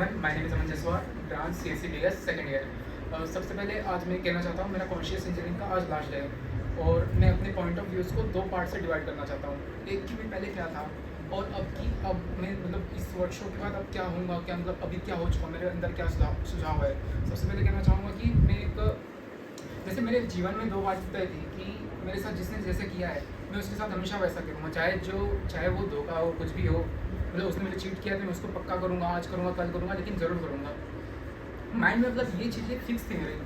My name is Aman Jaswal, branch CSE BS second year. सबसे पहले आज मैं कहना चाहता हूँ मेरा कॉन्शियस इंजीनियरिंग का आज लास्ट डे है और मैं अपने पॉइंट ऑफ व्यूज़ को दो पार्ट से डिवाइड करना चाहता हूँ। एक कि मैं पहले क्या था और अब मैं मतलब इस वर्कशॉप के बाद अब क्या होऊंगा, क्या मतलब अभी क्या हो चुका, मेरे अंदर क्या सुझाव है। सबसे पहले कहना चाहूँगा कि मैं एक जैसे मेरे जीवन में दो बात तय थी कि मेरे साथ जिसने जैसे किया है मैं उसके साथ हमेशा वैसा करूँगा, चाहे वो धोखा हो, कुछ भी हो। मतलब उसने मुझे चीट किया तो मैं उसको पक्का करूँगा, आज करूँगा, कल करूँगा, लेकिन ज़रूर करूँगा। माइंड में मतलब ये चीज़ें फिक्स थी मेरी।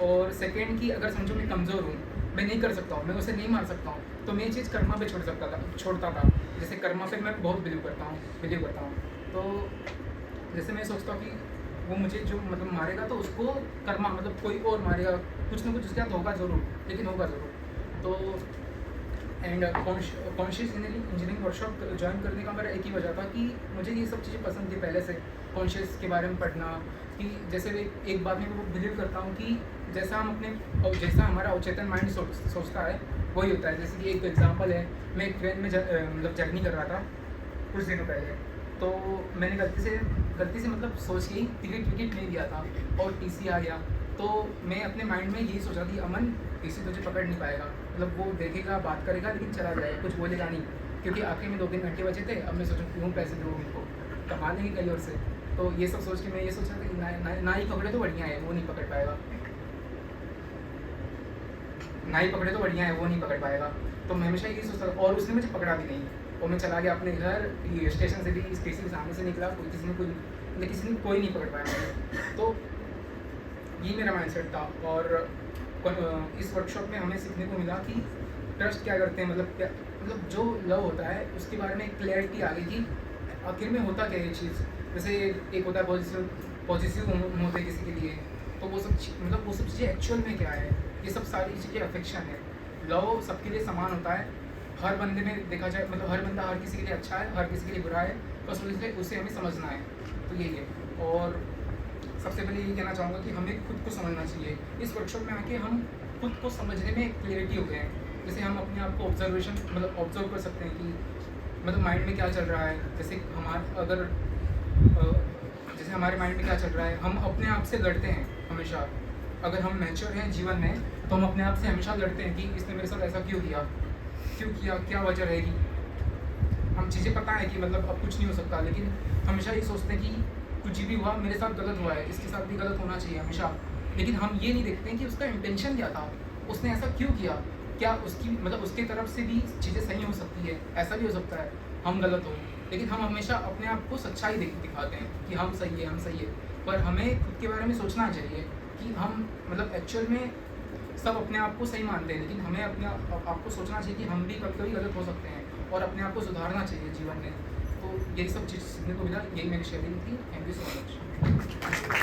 और सेकेंड की अगर समझो मैं कमज़ोर हूँ, मैं नहीं कर सकता हूँ, मैं उसे नहीं मार सकता हूँ, तो मैं ये चीज़ कर्मा पे छोड़ता था। जैसे कर्मा पे मैं बहुत बिलीव करता हूँ। तो जैसे मैं सोचता हूँ कि वो मुझे जो मतलब मारेगा तो उसको कर्मा मतलब कोई और मारेगा, कुछ ना कुछ उसके साथ होगा ज़रूर, लेकिन होगा ज़रूर। तो and conscious engineering workshop join करने का मेरा एक ही वजह था कि मुझे ये सब चीज़ें पसंद थी पहले से, कॉन्शियस के बारे में पढ़ना। कि जैसे एक बात मैं वो बिलीव करता हूँ कि जैसा हमारा अवचेतन माइंड सोचता है वही होता है। जैसे कि एक एग्जांपल है, मैं एक ट्रेन में मतलब जर्नी कर रहा था कुछ दिनों पहले। तो मैंने गलती से मतलब सोच के ही टिकट नहीं दिया था और TC आ गया। तो मैं अपने माइंड में यही सोचा कि अमन TC तुझे पकड़ नहीं पाएगा, मतलब वो देखेगा, बात करेगा, लेकिन चला जाएगा, कुछ बोलेगा नहीं। क्योंकि आखिर में 2-3 घंटे बचे थे। अब मैं सोचूं क्यों पैसे दो मेरे को, कमा लेंगे कहीं और से। तो ये सब सोच के मैं ये सोचा था कि ना ही पकड़े तो बढ़िया है, वो नहीं पकड़ पाएगा। वो नहीं पकड़ पाएगा। तो मैं हमेशा यही सोचता था और उसने मुझे पकड़ा भी नहीं। और मैं चला गया अपने घर, ये स्टेशन से भी, स्टेशन के सामने से निकला, किसी ने कोई नहीं पकड़ पाया मुझे। तो ये मेरा माइंडसेट था। और इस वर्कशॉप में हमें सीखने को मिला कि ट्रस्ट क्या करते हैं, मतलब जो लव होता है उसके बारे में क्लैरिटी आ गई कि आखिर में होता क्या है ये चीज़। जैसे एक होता है पॉजिटिव होते हैं किसी के लिए, तो वो सब चीज़ें एक्चुअल में क्या है, ये सब सारी चीज़ें अफेक्शन है। लव सबके लिए समान होता है, हर बंदे में देखा जाए, मतलब हर बंदा हर किसी के लिए अच्छा है, हर किसी के लिए बुरा है, बस उसे हमें समझना है। तो यही है। और सबसे पहले ये कहना चाहूँगा कि हमें खुद को समझना चाहिए। इस वर्कशॉप में आके हम खुद को समझने में क्लियरिटी हो गए हैं। जैसे हम अपने आप को ऑब्जर्व कर सकते हैं कि मतलब माइंड में क्या चल रहा है। जैसे हमारे माइंड में क्या चल रहा है, हम अपने आप से लड़ते हैं हमेशा। अगर हम मैच्योर हैं जीवन में तो हम अपने आप से हमेशा लड़ते हैं कि इसने मेरे साथ ऐसा क्यों किया, क्या वजह रहेगी। हम चीज़ें पता है कि मतलब अब कुछ नहीं हो सकता, लेकिन हमेशा ये सोचते हैं कि कुछ भी हुआ मेरे साथ गलत हुआ है, इसके साथ भी गलत होना चाहिए हमेशा। लेकिन हम ये नहीं देखते हैं कि उसका इंटेंशन क्या था, उसने ऐसा क्यों किया। क्या उसकी तरफ से भी चीज़ें सही हो सकती है, ऐसा भी हो सकता है हम गलत हो। लेकिन हम हमेशा अपने आप को सच्चाई दिखाते हैं कि हम सही है। पर हमें खुद के बारे में सोचना चाहिए कि हम मतलब एक्चुअल में सब अपने आप को सही मानते हैं, लेकिन हमें अपने आप को सोचना चाहिए कि हम भी कभी कभी गलत हो सकते हैं और अपने आप को सुधारना चाहिए जीवन में। तो यही सब चीज़ सीखने को मिला, यही मेरी शेयरिंग थी। Thank you so much.